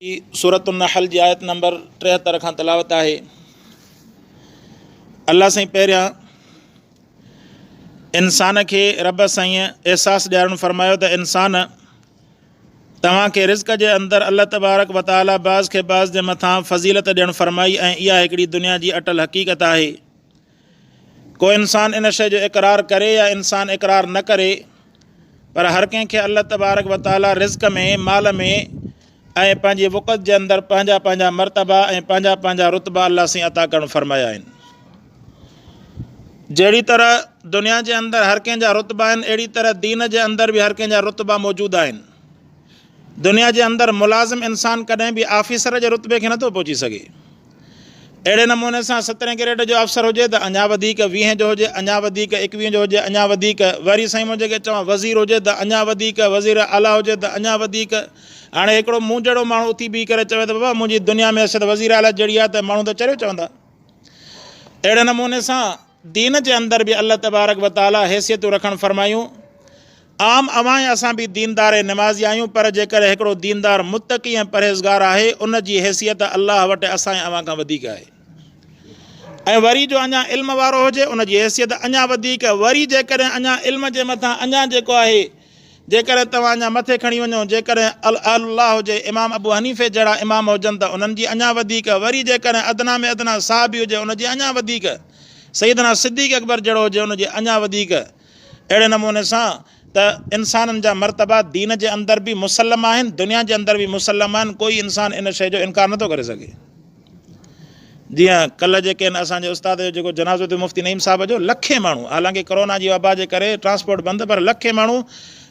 सूरत नहल जी आयत नंबर 73 खां तलावत है। अल्लाह साईं पहिरियां इंसान के रब साईं एहसास ॾियारणु फरमायो त इंसान तव्हांखे रिज़्क़ जे अंदरि अल्लाह तबारक व तआला बाज़ खे बाज़ जे मथां फ़ज़ीलत ॾियणु फरमाई ऐं इहा हिकिड़ी दुनिया जी अटल हक़ीक़त आहे। को इंसान इन शइ जो इक़रार करे या इंसान इक़रार न करे, पर हर कंहिंखे अल्लाह तबारक व तआला रिज़्क़ में, माल में ऐं पंहिंजी वक़्त जे अंदरि पंहिंजा पंहिंजा मर्तबा ऐं पंहिंजा पंहिंजा रुतबा अल्लाह साईं अता करणु फरमाया आहिनि। जहिड़ी तरह दुनिया जे अंदरि हर कंहिंजा रुतबा आहिनि, अहिड़ी तरह दीन जे अंदरि बि हर कंहिंजा रुतबा मौजूदु आहिनि। दुनिया जे अंदरि मुलाज़िम इंसान कॾहिं बि ऑफिसर जे रुतबे खे नथो पहुची सघे। अहिड़े नमूने सां 17 कैरेट जो अफ़सर हुजे त अञा वधीक 20 जो हुजे, अञा वधीक 21 जो हुजे, अञा वधीक वरी साईं मुंहिंजे खे चवां वज़ीर हुजे त अञा वधीक, वज़ीर आला हुजे त अञा वधीक। हाणे हिकिड़ो मूं जहिड़ो माण्हू उथी बीह करे चवे त बाबा मुंहिंजी दुनिया में अछत वज़ीर आला जहिड़ी आहे, त माण्हू त चरियो चवंदा। अहिड़े नमूने सां दीन जे अंदरि बि अल्लाह तबारक व तआला हैसियतूं रखणु फरमायूं। आम अवां असां बि दीनदार ऐं निमाज़ी आहियूं, पर जेकर हिकिड़ो दीनदार मुत्तक़ी ऐं परहेज़गार आहे, उन जी हैसियत अल्लाह वटि असांजे अवां खां वधीक आहे। ऐं वरी जो अञा इल्म वारो हुजे, उन जी हैसियत अञा वधीक। वरी जेकॾहिं अञा इल्म जे मथां अञा जेको आहे, जेकॾहिं तव्हां अञा मथे खणी वञो, जेकॾहिं अल्लाह हुजे, इमाम अबू हनीफ़े जहिड़ा इमाम हुजनि त उन्हनि जी अञा वधीक। वरी जेकॾहिं अदना में अदना साहबी हुजे, उन जी अञा वधीक। सईदना सिद्दीक़ अकबर जहिड़ो हुजे, उन जी अञा वधीक। अहिड़े नमूने सां त इंसाननि जा मर्तबा दीन जे अंदरि बि मुसलम आहिनि, दुनिया जे अंदरि बि मुसलम आहिनि। कोई इंसान इन शइ जो इनकार नथो करे सघे। जीअं कल्ह जेके आहिनि असांजे उस्ताद जो जेको जनाज़ो थियो मुफ़्ती नईम साहिब जो, लखे माण्हू, हालांकि कोरोना जी वबा जे करे ट्रांसपोर्ट बंदि, पर लखे माण्हू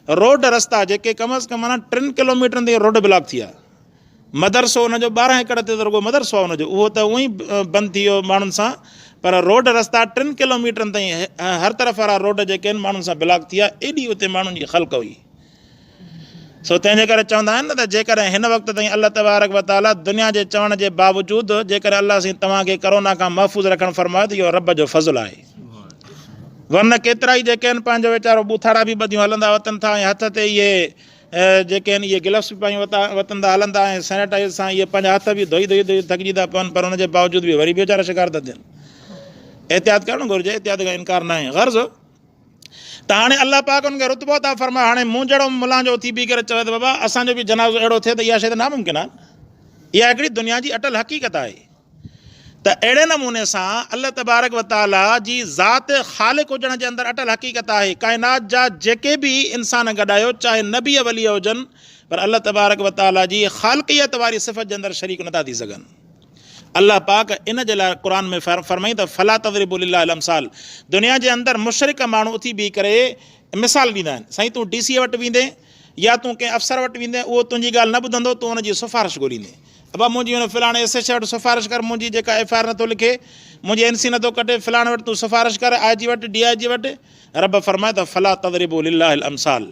रोड रस्ता जेके कम अज़ कम 3 किलोमीटरनि ते रोड ब्लॉक थी विया। मदरसो हुनजो 12 एकड़ ते रुगो मदरसो आहे हुनजो, उहो त उहो ई बंदि थी वियो माण्हुनि सां, पर रोड रस्ता 3 किलोमीटरनि ताईं हर तरफ़ वारा रोड जेके आहिनि माण्हुनि सां ब्लॉक थी विया। एॾी उते माण्हुनि जी ख़ल्क़ हुई। सो तंहिंजे करे चवंदा आहिनि न त जेकॾहिं हिन वक़्त ताईं अल्लाह तबारक व तआला दुनिया जे चवण जे बावजूदि जेकर अल्लाह साईं तव्हांखे कोरोना खां महफ़ूज़ रखणु फरमायो त इहो रब जो फज़ुलु आहे। वरन केतिरा ई जेके आहिनि पंहिंजो वीचारो बूथाड़ा बि ॿधियूं हलंदा वतन था, ऐं हथ ते इहे जेके आहिनि इहे गिलव्स बि पायूं वतन था हलंदा, ऐं सैनिटाइज़र सां इहे पंहिंजा हथ बि धोई धोई धोई थकिजी था पवनि, पर हुनजे बावजूदि बि वरी बि वीचारा शिकार था थियनि। एहतियात करणु घुरिजे, एहतियात खां इनकार न आहे। गर्ज़ त हाणे अल्लाह पाक हुनखे रुतबो था फरमाए। हाणे मूं जहिड़ो मुला जो उथी बीह करे चवे त बाबा असांजो बि जनाज़ो अहिड़ो थिए, त इहा शइ त नामुमकिन आहे। इहा हिकिड़ी दुनिया जी अटल हक़ीक़त आहे। त अहिड़े नमूने सां अल्लाह तबारक व तआला जी ज़ात ख़ालिक़ हुजण जे अंदरि अटल हक़ीक़त आहे। काइनात जा जेके बि इंसान गॾायो, चाहे नबी वली हुजनि, पर अल्लाह तबारक व तआला जी ख़ालिक़ियत वारी सिफ़त जे अंदरि शरीक नथा थी सघनि। अल्लाह पाक इन जे लाइ क़ुर में फरमाई त फला तज़रिबू लिल्लाहिल अमसाल। दुनिया जे अंदरि मुशरिक माण्हू उथी बीह करे मिसाल ॾींदा आहिनि। साईं तूं DC वटि वेंदे या तूं कंहिं अफ़सर वटि वेंदे, उहो तुंहिंजी ॻाल्हि न ॿुधंदो, तूं हुनजी सिफ़ारिश ॻोल्हींदे। अबा मुंहिंजी हुन फ़लाणे SH वटि सिफ़ारिश कर, मुंहिंजी जेका FIR नथो लिखे, मुंहिंजी NC नथो कटे, फ़लाणे वटि तूं सिफ़ारिश कर, IG वटि DIG वटि। रब फरमाए त फला तज़रिबू लिल्लाहिल अमसाल।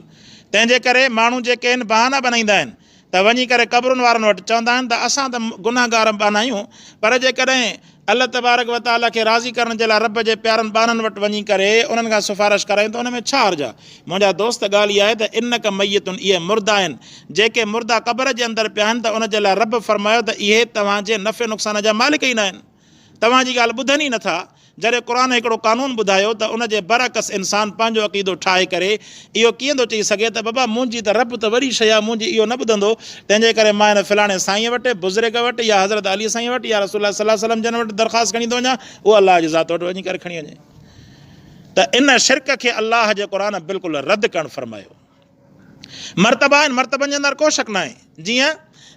तंहिंजे करे माण्हू जेके आहिनि बहाना बनाईंदा आहिनि, त वञी करे क़बरुनि वारनि वटि चवंदा आहिनि त असां त गुनाहगार बाना आहियूं, पर जेकॾहिं अल्लाह तबारक व तआला खे राज़ी करण जे लाइ रब जे प्यारनि ॿारनि वटि वञी करे उन्हनि खां सिफ़ारिश करायूं त उन में छा हर्ज आहे। मुंहिंजा दोस्त ॻाल्हि इहा आहे त इनक मैयतुनि, इहे मुर्दा आहिनि। जेके मुर्दा क़बर जे अंदरि पिया आहिनि, त उन जे लाइ रब फरमायो त इहे तव्हांजे नफ़े नुक़सान जा मालिक ई न आहिनि, तव्हांजी ॻाल्हि ॿुधनि ई नथा। जॾहिं क़ुर हिकिड़ो क़ानून ॿुधायो त उनजे बरअक्स इंसान पंहिंजो अक़ीदो ठाहे करे इहो कीअं थो चई सघे त बाबा मुंहिंजी त रब त वॾी शइ आहे, मुंहिंजी इहो न ॿुधंदो। तंहिंजे करे मां हिन फ़लाणे साईं वटि, बुज़ुर्ग वटि, या हज़रत अली साईं वटि, या रसूल सल्लल्लाहु अलैहि वसल्लम जन वटि दरख़्वास्त खणी थो वञा, उहो अलाह जी ज़ात वटि वञी करे खणी वञे। त इन शिरक खे अलाह जे क़ुर बिल्कुलु रद्द करणु फरमायो। मर्तबा आहिनि, मर्तबनि जे अंदरि को शक न आहे। जीअं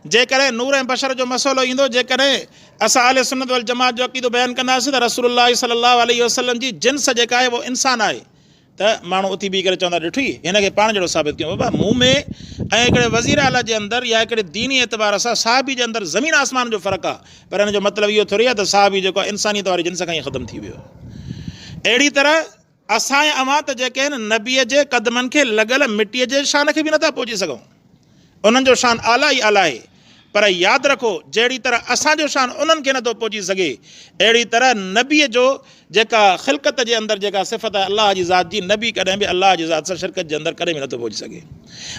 जेकॾहिं नूर ऐं बशर जो मसइलो ईंदो, जेकॾहिं असां अहले सुन्नत वल जमात जो अक़ीदो बयानु कंदासीं त रसूलुल्लाह सल्लल्लाहु अलैहि वसल्लम जी जिन्स जेका आहे उहो इंसान आहे, त माण्हू उथी बीह करे चवंदा ॾिठो हिनखे पाण जहिड़ो साबित कयूं। बाबा मूं में ऐं हिकिड़े वज़ीर आला जे अंदरि या हिकिड़े दीनी एतबार सां साहबी जे अंदरि ज़मीन आसमान जो फ़र्क़ु आहे, पर हिन जो मतिलबु इहो थोरी आहे त साहबी जेको आहे इंसानियत वारी जिन्स खां ई ख़तमु थी वियो। अहिड़ी तरह असांजे अवां त जेके आहिनि नबीअ जे क़दमनि खे लॻल मिटीअ जे शान खे बि नथा पहुची सघूं। उन्हनि जो शान आला ई आला आहे। पर यादि रखो जहिड़ी तरह असांजो शान उन्हनि खे नथो पहुची सघे, अहिड़ी तरह नबीअ जो जेका ख़िलक़त जे अंदरि जेका सिफ़त आहे अलाह जी ज़ात जी, नबी कॾहिं बि अलाह जी ज़ात सां शिरकत जे अंदरि कॾहिं बि नथो पहुची सघे।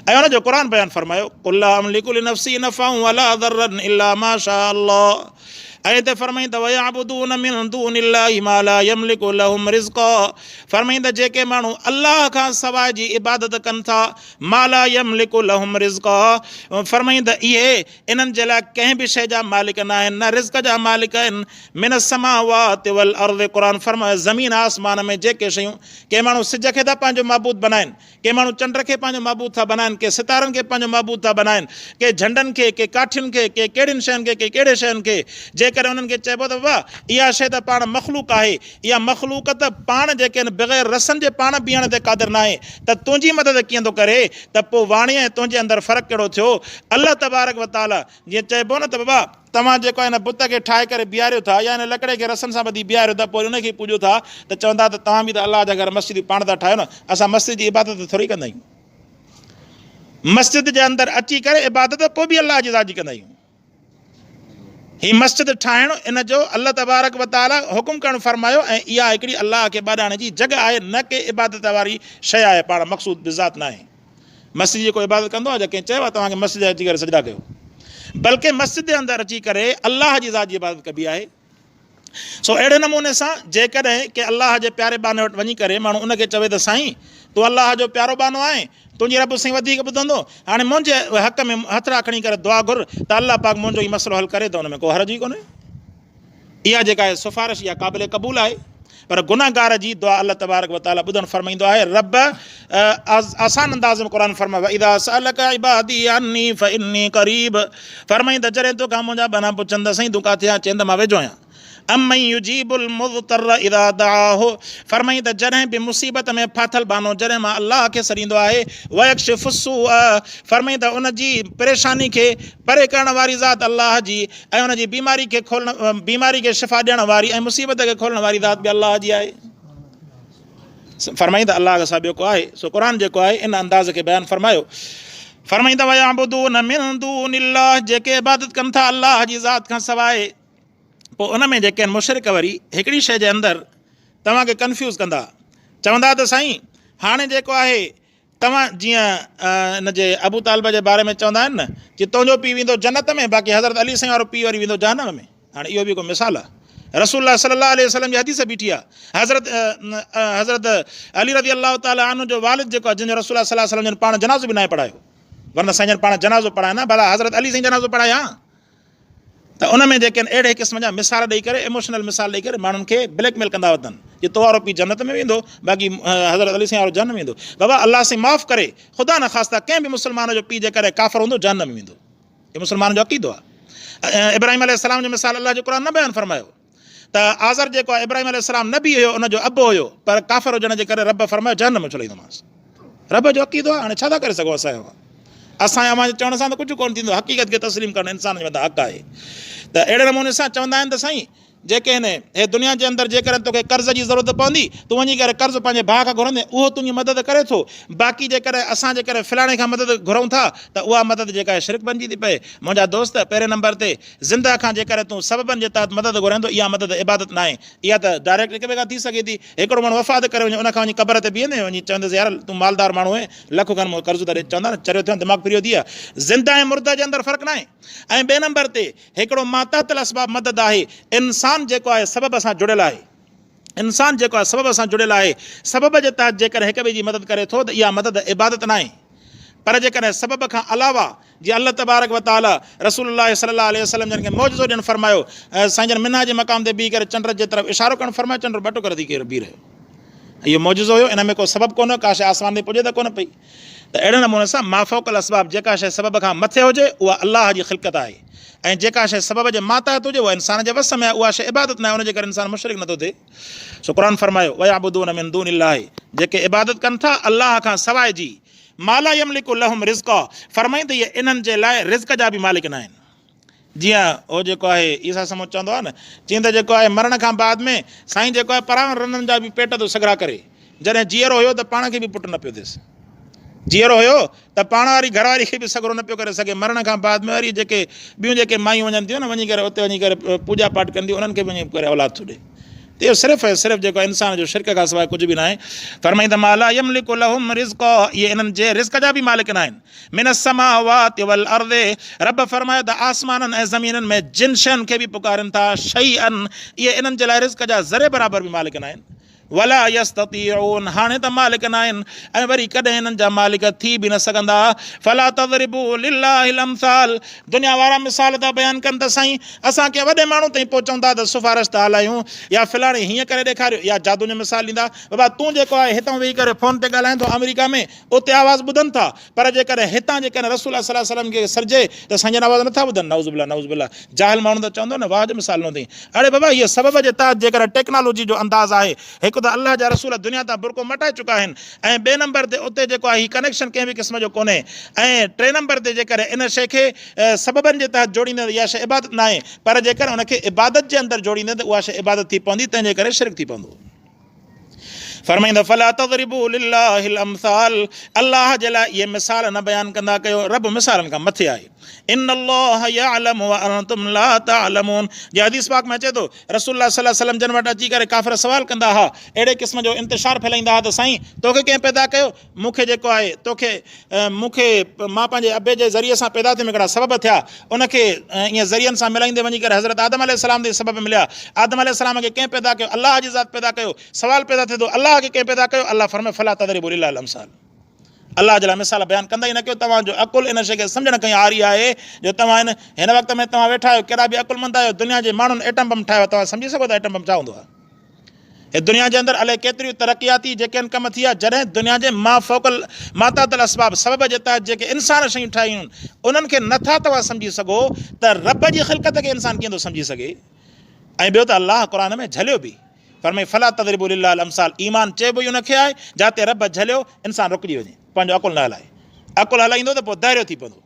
ऐं हुनजो क़ुर बयानु फरमायो, कुल ला अमलिकु लिनफ्सी नफ़अन वला ज़र्रन इल्ला मा शा अल्लाह। ऐं हिते फरमाईंदा वयअबुदून मिन दूनिल्लाहि मा ला यमलिकु लहुम रिज़्क़ा। फरमाईंदा जेके माण्हू अल्लाह खां सवाइ जी इबादत कनि था, मा ला यमलिकु लहुम रिज़्क़ा, फरमाईंदा इहे इन्हनि जे लाइ कंहिं बि शइ जा मालिक न आहिनि, न रिज़्क़ जा मालिक आहिनि। मिन समावाति वल अर्ज़, क़ुर फरमाए ज़मीन आसमान में जेके शयूं, के माण्हू सिज खे था पंहिंजो महबूद बनाइनि, के माण्हू चंड खे पंहिंजो महबूद था बनाइनि, के सितारनि खे पंहिंजो महबूद था बनाइनि, के झंडनि खे, के काठियुनि खे, के कहिड़ियुनि शयुनि खे, के कहिड़े शयुनि खे। जेकॾहिं उन्हनि खे चइबो त बाबा इहा शइ त पाण मख़लूक आहे, इहा मख़लूक त पाण जेके आहिनि बग़ैर रसनि जे पाण बीहण ते क़ादिर न आहे, त तुंहिंजी मदद कीअं थो करे, त पोइ वाणी ऐं तुंहिंजे अंदरि फ़र्क़ु कहिड़ो थियो। अल्लाह तबारक व तआला जीअं चइबो न त बाबा तव्हां जेको हिन बुत खे ठाहे करे बीहारियो था या हिन लकड़े खे रसनि सां ॿधी बीहारियो था, पोइ उनखे पूॼो था, त चवंदा त तव्हां बि त अलाह जा घर मस्जिद पाण था ठाहियो न। असां मस्जिद जी इबादत थोरी कंदा आहियूं, मस्जिद जे अंदरि अची करे इबादत पोइ बि अलाह जी ज़ात जी कंदा आहियूं। ही मस्जिद ठाहिणु इन जो अल्लाह तबारक व तआला हुकुम करणु फरमायो, ऐं इहा हिकिड़ी अलाह खे ॿाॾाइण जी जॻह आहे, न के इबादत वारी शइ आहे, पाण मक़सूद बिज़ात न आहे। मस्जिद जी कोई इबादत कंदो आहे, जंहिं चयो आहे तव्हांखे मस्जिद अची करे सजदा कयो, बल्कि मस्जिद जे अंदरि अची करे अलाह जी ज़ात जी इबादत कबी आहे। सो अहिड़े नमूने सां जेकॾहिं के अलाह जे प्यारे बाने वटि वञी करे माण्हू उनखे चवे त साईं तूं अलाह जो प्यारो बानो आहे, तुंहिंजी रब साईं वधीक ॿुधंदो, हाणे मुंहिंजे हक़ में हथड़ा खणी करे दुआ घुर त अलाह पाक मुंहिंजो ई मसइलो हल करे, त हुन में को हर्ज ई कोन्हे। इहा जेका आहे सिफ़ारिश इहा क़ाबिल क़बूल आहे, पर गुनाहगार जी दुआ अल्लाह तबारक व तआला ॿुधणु फरमाईंदो आहे। रब आसान अंदाज़ में क़ुर फरमायो, इदा सअलका इबादी अन्नी फइन्नी क़रीब, फरमाईंदा जॾहिं तोखां मुंहिंजा बना पुछंदा साईं तूं किथे आहीं, चवंदा मां वेझो आहियां। अम्मन युजीबुल मुज़तर इदा दआहु, फरमाईंदा जॾहिं बि मुसीबत में फाथल बानो जॾहिं मां अलाह खे सॾींदो आहे, वयक्शिफु सूअ, फरमाईंदा उन जी परेशानी खे परे करण वारी ज़ात अलाह जी, ऐं उन जी बीमारी खे बीमारी खे शिफ़ा ॾियण वारी ऐं मुसीबत खे खोलण वारी ज़ात बि अलाह जी आहे। फरमाईंदा अलाह खां ॿियो को आहे। सो क़ुर जेको आहे इन अंदाज़ खे बयानु फरमायो। फरमाईंदा वयअबुदून मिन दूनिल्लाह, जेके इबादत कनि था अलाह जी ज़ात खां सवाइ, पोइ उन में जेके आहिनि मुशरिक वरी हिकिड़ी शइ जे अंदरि तव्हांखे कन्फ्यूज़ कंदा, चवंदा त साईं हाणे जेको आहे तव्हां जीअं हिन जे अबू तालिब जे बारे में चवंदा आहिनि न कि तुंहिंजो पीउ वेंदो जन्नत में, बाक़ी हज़रत अली साईं वारो पीउ वरी वेंदो जहन्नम में। हाणे इहो बि को मिसाल आहे, रसूलुल्लाह सल्लल्लाहु अलैहि वसल्लम जी हदीस बीठी आहे। हज़रत अली रज़ी अल्लाह ताला अन्हु जो वालिद जेको आहे, जंहिंजो रसूलुल्लाह सल्लल्लाहु अलैहि वसल्लम जन पाण जनाज़ो बि न पढ़ायो, वरना साईं जन पाण जनाज़ो पढ़ाया न, भला हज़रत अली साईं जनाज़ो पढ़ाया। त उन में जेके आहिनि अहिड़े क़िस्म जा मिसाल ॾेई करे, इमोशनल मिसाल ॾेई करे माण्हुनि खे ब्लैकमेल कंदा वतन कि तो वारो पीउ जन्नत में वेंदो, बाक़ी हज़रत अली साईं वारो जहन्नम में वेंदो। बाबा अलाह साईं माफ़ु करे, ख़ुदा न ख़ास्ता कंहिं बि मुस्लमान जो पीउ जे करे काफ़िर हूंदो जहन्नम में वेंदो, इहो मुस्लमान जो अक़ीदो आहे। इब्राहिम अलैहिस्सलाम जो मिसाल अलाह जो क़ुर न बयानु फरमायो त आज़र जेको आहे इब्राहिम अलैहिस्सलाम नबी हुयो, उनजो अबु हुयो, पर काफ़िर हुजण जे करे रब फरमायो जहन्नम में छॾींदोमांसि। रब जो अक़ीदो आहे, हाणे छा था करे सघूं असांजो, असांजे अव्हां चवण सां त कुझु कोन्ह थींदो, हक़ीक़त खे तस्लीम करणु इंसान जे मथां हक़ आहे। त अहिड़े नमूने सां चवंदा आहिनि त साईं जेके आहिनि हे दुनिया जे अंदरि जेकॾहिं तोखे कर्ज़ जी ज़रूरत पवंदी, तूं वञी करे कर्ज़ पंहिंजे भाउ खां घुरंदे, उहो तुंहिंजी मदद करे थो। बाक़ी जेकॾहिं असां जेकॾहिं फलाणे खां मदद घुरूं था त उहा मदद जेका आहे शिरक बणिजी थी पए। मुंहिंजा दोस्त, पहिरें नंबर ते ज़िंदा खां जेकॾहिं तूं सबबनि जे तहत मदद घुरंदो, इहा मदद इबादत न आहे, इहा त डायरेक्ट हिक ॿिए खां थी सघे थी। हिकिड़ो माण्हू वफ़ाद करे वञे, उनखां वञी क़बर ते बीहंदे वञी चवंदुसि यार तूं मालदार माण्हू आहे, लख खनि मूंखे कर्ज़ त ॾे, चवंदा न चरियो थियो दिमाग़ फिरियो थी आहे। ज़िंदा ऐं मुर्दा जे अंदरि फ़र्क़ु न आहे। ऐं ॿिए नंबर ते हिकिड़ो मातातल असबाब मदद आहे, इंसान जेको आहे सबब सां जुड़ियल आहे, इंसान जेको आहे सबब सां जुड़ियल आहे, सबब जे तहत जेकॾहिं हिक ॿिए जी मदद करे थो त इहा मदद इबादत न आहे। पर जेकॾहिं सबब खां अलावा जीअं अल्लाह तबारक व तआला रसूलुल्लाह सल्लल्लाहु अलैहि वसल्लम जन खे मौजज़ो ॾियणु फरमायो, साईं जन मिना जे मक़ाम ते बीह करे चंड जे तरफ़ इशारो करणु फरमायो, चंड ॿटो करे थी करे बीह रहियो, इहो मौजज़ो हुयो, इन में को सबबु कोन्हे, का शइ आसमान में पुॼे त कोन पई। त अहिड़े नमूने सां माफ़ौकल असबाब, जेका शइ सबब खां मथे हुजे उहा अलाह जी ख़िलक़त आहे, ऐं जेका शइ सबब जे मातहत हुजे उहा इंसान जे वस में आहे, उहा शइ इबादत न आहे, उनजे करे इंसान मुशरिक नथो थिए। सो क़ुर फरमायो वयअबुदून मिन दूनिल्लाहि, जेके इबादत कनि था अलाह खां सवाइ जी, मा ला यमलिकु लहुम रिज़्क़ा, फरमाईंदे इहे इन्हनि जे लाइ रिज़्क़ जा बि मालिक न आहिनि। जीअं उहो जेको आहे ईसा समूह चवंदो आहे न, चईं त जेको आहे मरण खां बाद में साईं जेको आहे परां रननि जा बि पेट थो सगड़ा करे, जॾहिं जीअरो हुयो त पाण खे बि पुटु न पियो थिएसि, जीअरो हुयो त पाण वारी घरवारी खे बि सॻिड़ो न पियो करे सघे, मरण खां बाद में वरी जेके ॿियूं जेके मायूं वञनि थियूं न वञी करे उते वञी करे पूॼा पाठ कंदियूं, उन्हनि खे वञी करे औलाद थो ॾे। त इहो सिर्फ़ु ऐं सिर्फ़ु जेको इंसान जो शिरक खां सवाइ कुझु बि न आहे। फरमाईंदा माला यमलिकु लहुम रिज़्क़, इहे इन्हनि जे रिज़्क़ जा बि मालिक न आहिनि। मिन समावाति वल अर्दि, रब फरमायो त आसमाननि ऐं ज़मीननि में जिन शयुनि खे बि पुकारनि था शैअन, इहे इन्हनि जे लाइ रिज़्क़ जा ज़रे बराबरि बि मालिक न आहिनि। वला यस्ततीऊन, हाणे त मालिक न आहिनि ऐं वरी कॾहिं हिननि जा मालिक थी बि न सघंदा। फला तज़रिबू लिल्लाहिल अमसाल, दुनिया वारा मिसाल था बयानु कनि त साईं असांखे वॾे माण्हू ताईं पहुचूं था त सिफ़ारिश था हलायूं या फलाणी हीअं करे ॾेखारियो या जादू जो मिसाल ॾींदा। बाबा तूं जेको आहे हितां वेही करे फ़ोन ते ॻाल्हाए थो अमेरिका में, उते आवाज़ु ॿुधनि था, पर जेकॾहिं हितां जेकॾहिं रसूल सल्लल्लाहु अलैहि वसल्लम खे सर्जे त संजन आवाज़ु नथा ॿुधनि। नाउज़ुबिल्लाह नाउज़ुबिल्लाह। जाहिल माण्हू त चवंदो न वाह जो मिसाल न थी। अड़े बाबा इहे सबब जे तहत जेकॾहिं टेक्नोलॉजी जो अंदाज़ आहे, हिकु त अल्लाह जा रसूल दुनिया तां बुरको मटाए चुका आहिनि ऐं ॿिए नंबर ते उते जेको आहे हीउ कनेक्शन कंहिं बि क़िस्म जो कोन्हे, ऐं टे नंबर ते जेकर इन शइ खे सबबनि जे तहत जोड़ींदे त इहा शइ इबादत न आहे, पर जेकर उनखे इबादत जे अंदरि जोड़ींदे त उहा शइ इबादत थी पवंदी, तंहिंजे करे शिरक थी पवंदो। फरमाईंदा फला तज़रिबू लिल्लाहिल अमसाल, अल्लाह जे लाइ इहे मिसाल न बयानु कंदा कयो, रब मिसालनि खां मथे आहे। इन्नल्लाह यअलमु व अंतुम ला तअलमून, जे हदीस पाक में अचे थो रसूलुल्लाह सल्लल्लाहु अलैहि वसल्लम जन वटि अची करे काफ़िर सवाल कंदा हुआ, अहिड़े क़िस्म जो इंतिशार फैलाईंदा हुआ त साईं तोखे कंहिं पैदा कयो, मूंखे जेको आहे मूंखे मां पंहिंजे अबे जे ज़रिए सां पैदा थियुमि, हिकिड़ा सबब थिया, उनखे ईअं ज़रियनि सां मिलाईंदे वञी करे हज़रत आदम अलैहिस्सलाम ते सबब मिलिया। आदम अलैहिस्सलाम खे कंहिं पैदा कयो, अल्लाह जी ज़ात पैदा कयो। सवाल पैदा थिए थो अल्लाह खे कंहिं पैदा कयो, अल्लाह फरमाए फला तज़रिबू लिल्लाहिल अमसाल, अल्लाह जे लाइ मिसाल बयानु कंदा ई न कयो। तव्हांजो अकुल इन शइ खे सम्झण खईं आरी आहे जो तव्हां हिन वक़्त में तव्हां वेठा आहियो, कहिड़ा बि अकुलमंद आहियो, दुनिया जे माण्हुनि एटम बम ठाहियो, तव्हां सम्झी सघो था एटम बम छा हूंदो आहे। हे दुनिया जे अंदरि अलाए केतिरियूं तरक़ियाती जेके आहिनि कम थी विया, जॾहिं दुनिया जे मातातल असबाब सबब जे तहत जेके इंसान शयूं ठाहियूं आहिनि, उन्हनि खे नथा तव्हां सम्झी सघो त रब जी ख़िलक़त खे इंसान कीअं थो सम्झी सघे। ऐं ॿियो त अल्लाह क़ुर में झलियो बि, फरमाए फला तज़रिबू लिल्लाहिल अमसाल, ईमान चइबो ई उनखे आहे जिते रब झलियो इंसान रुकिजी वञे, पंहिंजो अकुल न हलाए। अकुल हलाईंदो त पोइ दायरो थी पवंदो।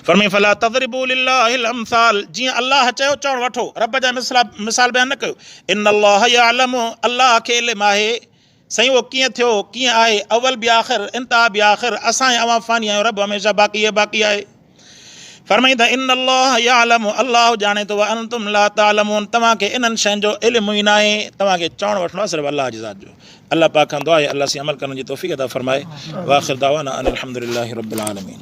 फरमाए फला तज़रिबू लिल्लाहिल अमसाल, जीअं अल्लाह चयो चवणु वठो, रब जा मिसाल बयानु न कयो। इन्नल्लाह यअलमु, अल्लाह खे इल्मु आहे साईं उहो कीअं थियो कीअं आहे, अवल बि आख़िर इंतहा बि आख़िर, असां ऐं अवां फ़ानी आहियूं, रब हमेशह बाक़ी बाक़ी आहे। फरमाईंदा इन्नल्लाह यअलमु, अल्लाह ॼाणे थो, व अंतुम ला तअलमून, तव्हांखे इन्हनि शयुनि जो इल्मु ई न आहे, तव्हांखे चवणु वठणो आहे सिर्फ़ु अल्लाह जी ज़ात जो। अल्लाह पाक खां दुआ आहे अल्लाह से अमल करण जी तौफ़ीक़ अता फरमाए। व आख़िर दावाना अनिल हम्दुलिल्लाहि रब्बिल आलमीन।